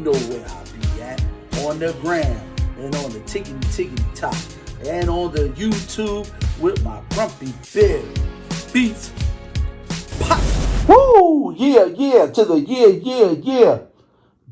know where I be at. On the gram and on the tickety top. And on the YouTube with my grumpy bear beats. Pop! Woo! Yeah, to the yeah.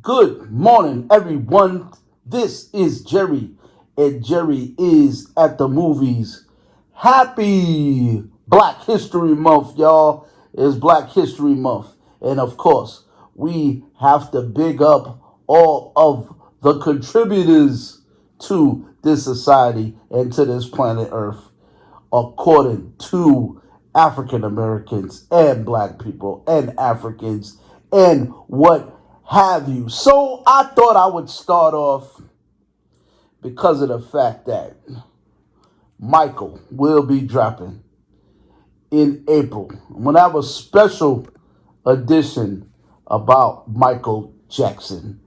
Good morning, everyone. This is Jerry, and Jerry is at the movies. Happy Black History Month, y'all. It's Black History Month. And of course, we have to big up all of the contributors to this society and to this planet Earth, according to African Americans and Black people and Africans and what have you. So I thought I would start off because of the fact that Michael will be dropping in April. I'm going to have a special edition about Michael Jackson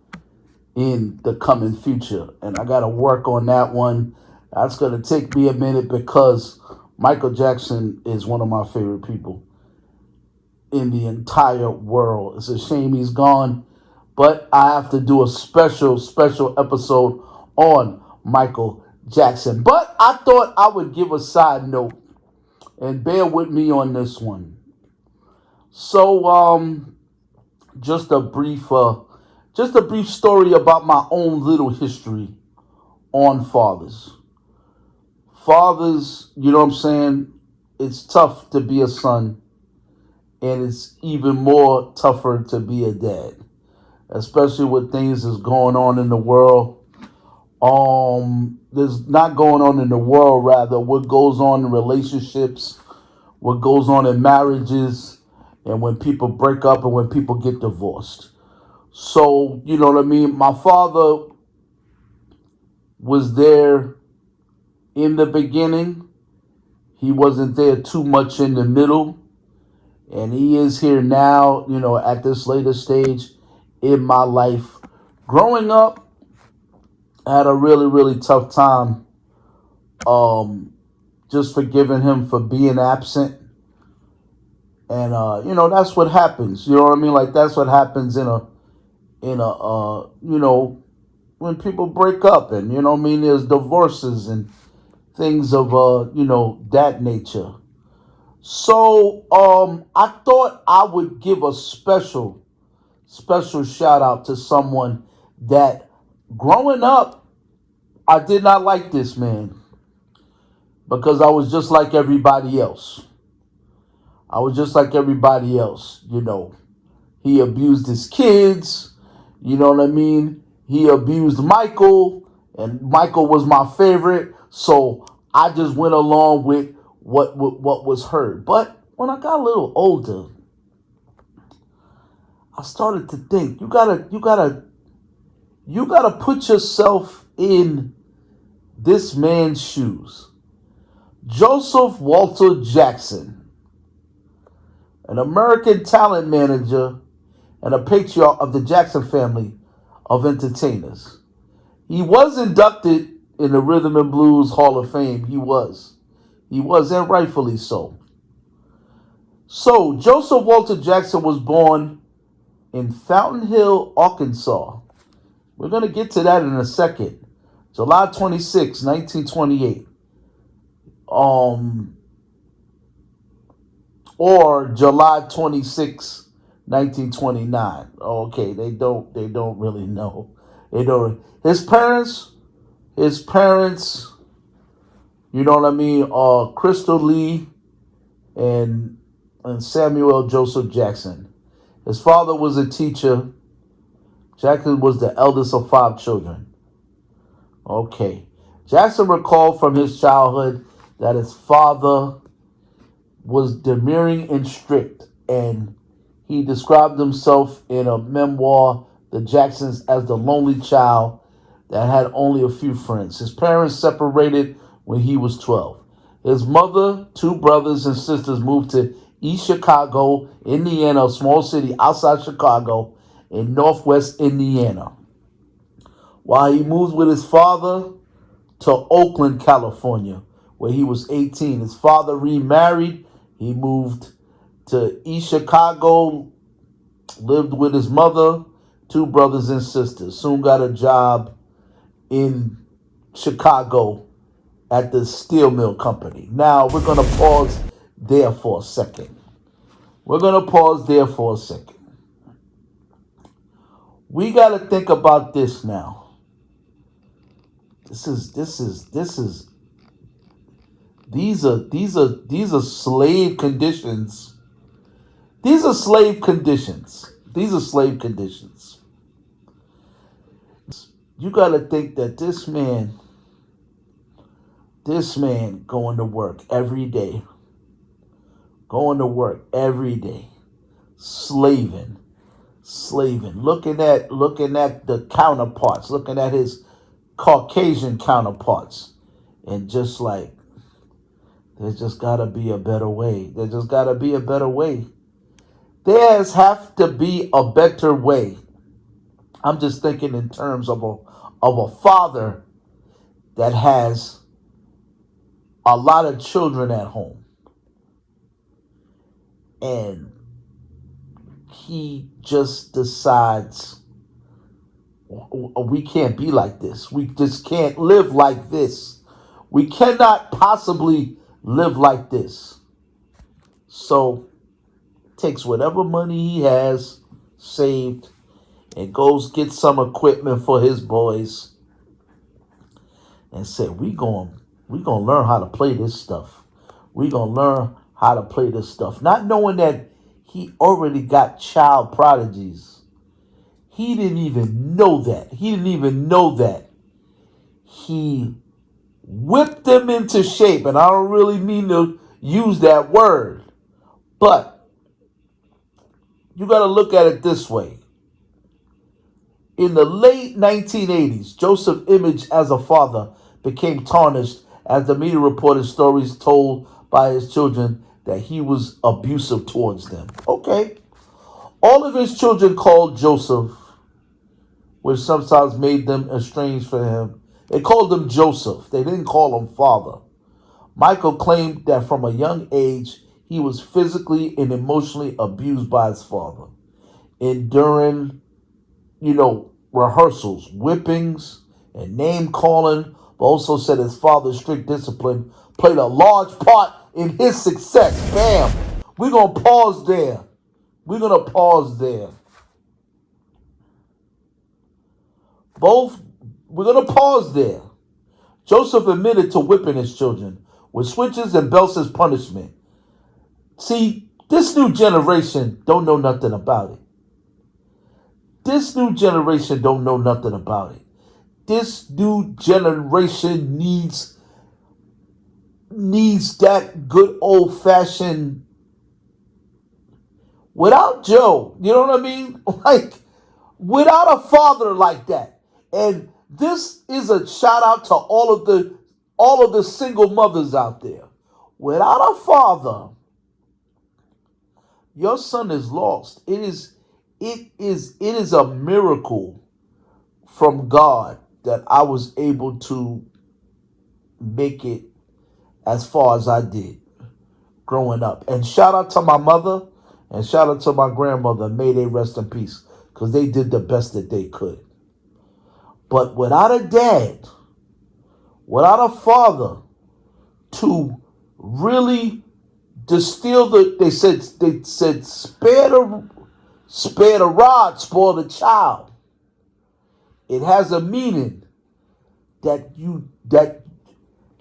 in the coming future. And I got to work on that one. That's going to take me a minute because Michael Jackson is one of my favorite people in the entire world. It's a shame he's gone, but I have to do a special episode on Michael Jackson. But I thought I would give a side note, and bear with me on this one. So, just a brief story about my own little history on fathers. Fathers, you know what I'm saying? It's tough to be a son, and it's even more tougher to be a dad, especially with things that's going on in the world. There's not going on in the world, rather, what goes on in relationships, what goes on in marriages, and when people break up and when people get divorced. So, you know what I mean? My father was there in the beginning. He wasn't there too much in the middle. And he is here now, you know, at this later stage in my life. Growing up, I had a really tough time just forgiving him for being absent. And, you know, that's what happens. You know what I mean? Like, that's what happens in a you know, when people break up and, you know what I mean, there's divorces and things of, you know, that nature. So, I thought I would give a special shout out to someone that growing up, I did not like this man because I was just like everybody else. You know. He abused his kids. You know what I mean? He abused Michael, and Michael was my favorite. So I just went along with what was heard. But when I got a little older, I started to think you gotta put yourself in this man's shoes. Joseph Walter Jackson, an American talent manager and a patriarch of the Jackson family of entertainers. He was inducted in the Rhythm and Blues Hall of Fame. He was, and rightfully so. So, Joseph Walter Jackson was born in Fountain Hill, Arkansas. We're going to get to that in a second. July 26, 1928. Or July 26, 1929. Okay, they don't really know. They don't. His parents, you know what I mean, Crystal Lee and Samuel Joseph Jackson. His father was a teacher. Jackson was the eldest of 5 children. Okay. Jackson recalled from his childhood that his father was demurring and strict, and he described himself in a memoir, The Jacksons, as the lonely child that had only a few friends. His parents separated when he was 12. His mother, 2 brothers and sisters moved to East Chicago, Indiana, a small city outside Chicago in northwest Indiana, while he moved with his father to Oakland, California, where he was 18. His father remarried. He moved to East Chicago, lived with his mother, two brothers and sisters. Soon got a job in Chicago at the steel mill company. Now, we're going to pause there for a second. We got to think about this now. These are slave conditions. These are slave conditions. You got to think that this man going to work every day, slaving, looking at the counterparts, looking at his Caucasian counterparts, and just like, there's just got to be a better way. There's have to be a better way. I'm just thinking in terms of a father that has a lot of children at home, and he just decides, we can't be like this. We just can't live like this. We cannot possibly live like this. So takes whatever money he has saved and goes get some equipment for his boys and said, we gonna learn how to play this stuff. Not knowing that he already got child prodigies. He didn't even know that. He whipped them into shape. And I don't really mean to use that word, but you got to look at it this way. In the late 1980s, Joseph's image as a father became tarnished as the media reported stories told by his children that he was abusive towards them. Okay. All of his children called Joseph, which sometimes made them estranged from him. They called him Joseph. They didn't call him father. Michael claimed that from a young age, he was physically and emotionally abused by his father. And during, rehearsals, whippings, and name calling, but also said his father's strict discipline played a large part in his success. Bam! We're going to pause there. We're going to pause there. Joseph admitted to whipping his children with switches and belts as punishment. See, this new generation don't know nothing about it. This new generation needs that good old-fashioned, without Joe, you know what I mean? Like, without a father like that. And this is a shout out to all of the single mothers out there. Without a father, your son is lost. It is a miracle from God that I was able to make it as far as I did growing up. And shout out to my mother and shout out to my grandmother. May they rest in peace, because they did the best that they could. But without a dad, without a father to really distill they said spare the rod, spoil the child. It has a meaning that you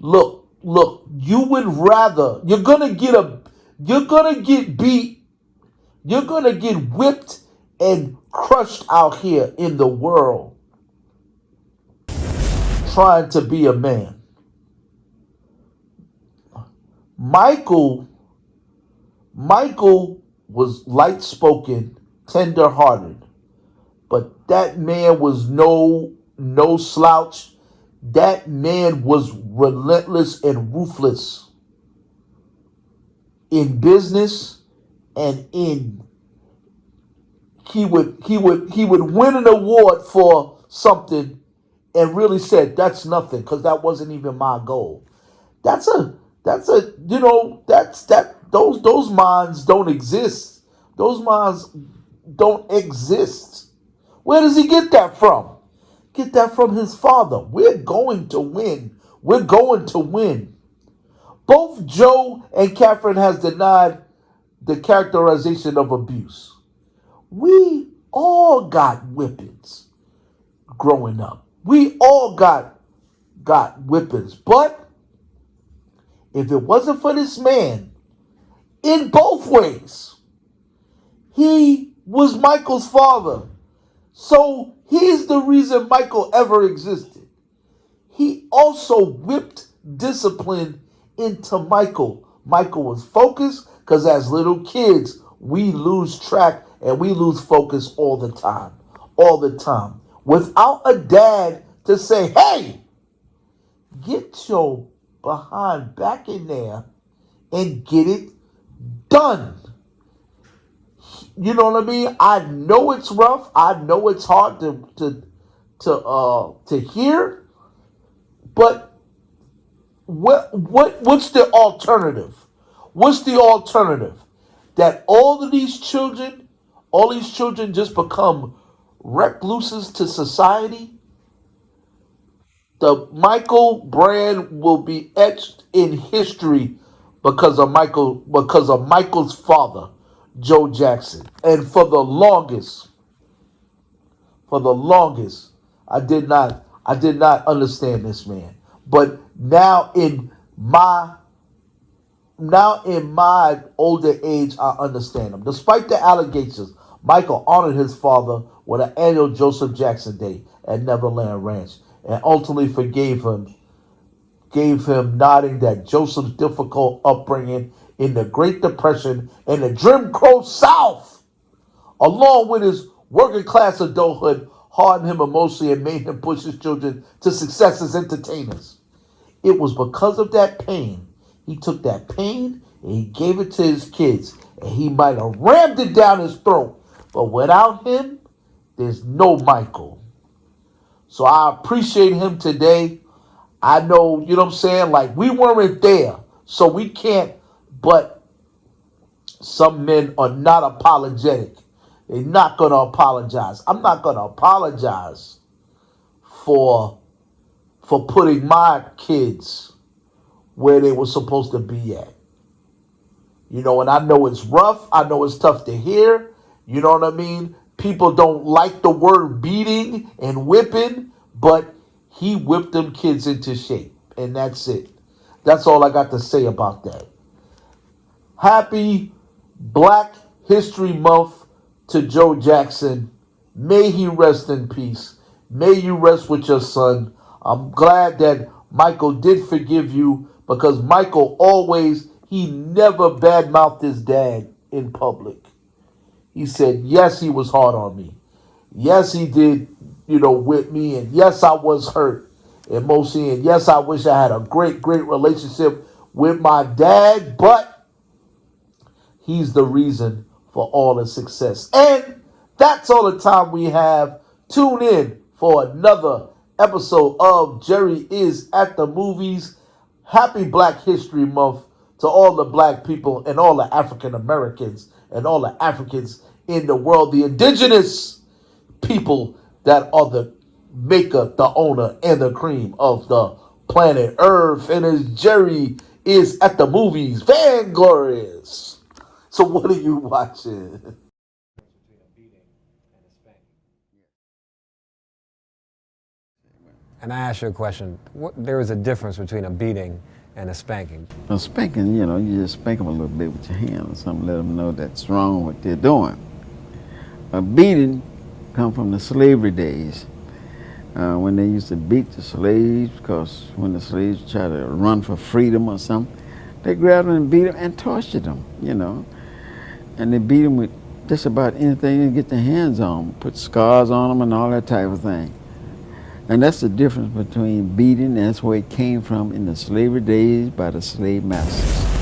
would rather, you're gonna get beat, you're gonna get whipped and crushed out here in the world trying to be a man. Michael was light-spoken, tender-hearted, but that man was no slouch. That man was relentless and ruthless in business, and he would win an award for something and really said, that's nothing, because that wasn't even my goal. Those minds don't exist. Those minds don't exist Where does he get that from? Get that from his father. We're going to win. We're going to win. Both Joe and Catherine has denied the characterization of abuse. We all got whippings growing up. We all got whippings. But if it wasn't for this man, in both ways, he was Michael's father. So he's the reason Michael ever existed. He also whipped discipline into Michael. Michael was focused because as little kids, we lose track and we lose focus all the time. All the time. Without a dad to say, hey, get your behind back in there and get it done. You know what I mean? I know it's rough. I know it's hard to hear. But what's the alternative? What's the alternative? That all these children just become recluses to society? The Michael brand will be etched in history because of Michael's father, Joe Jackson. And for the longest, I did not understand this man. But now in my older age, I understand him. Despite the allegations, Michael honored his father with an annual Joseph Jackson Day at Neverland Ranch and ultimately gave him nodding that Joseph's difficult upbringing in the Great Depression and the Jim Crow South, along with his working class adulthood, hardened him emotionally and made him push his children to success as entertainers. It was because of that pain. He took that pain and he gave it to his kids. And he might have rammed it down his throat. But without him, there's no Michael. So I appreciate him today. I know, you know what I'm saying? Like, we weren't there. So we can't, but some men are not apologetic. They're not going to apologize. I'm not going to apologize for putting my kids where they were supposed to be at. You know, and I know it's rough. I know it's tough to hear. You know what I mean? People don't like the word beating and whipping, but he whipped them kids into shape. And that's it. That's all I got to say about that. Happy Black History Month to Joe Jackson. May he rest in peace. May you rest with your son. I'm glad that Michael did forgive you because Michael he never badmouthed his dad in public. He said, yes, he was hard on me. Yes, he did, whip me. And yes, I was hurt emotionally. And yes, I wish I had a great, great relationship with my dad. But he's the reason for all the success. And that's all the time we have. Tune in for another episode of Jerry is at the Movies. Happy Black History Month to all the black people and all the African Americans and all the Africans in the world, the indigenous people that are the maker, the owner, and the cream of the planet Earth. And as Jerry is at the movies, Vanglorious. So what are you watching? And I ask you a question. There is a difference between a beating and a spanking. A spanking, you just spank them a little bit with your hand or something, let them know that's wrong what they're doing. A beating comes from the slavery days when they used to beat the slaves, because when the slaves tried to run for freedom or something, they grabbed them and beat them and tortured them, And they beat them with just about anything they get their hands on, put scars on them and all that type of thing. And that's the difference between beating, and that's where it came from in the slavery days by the slave masters.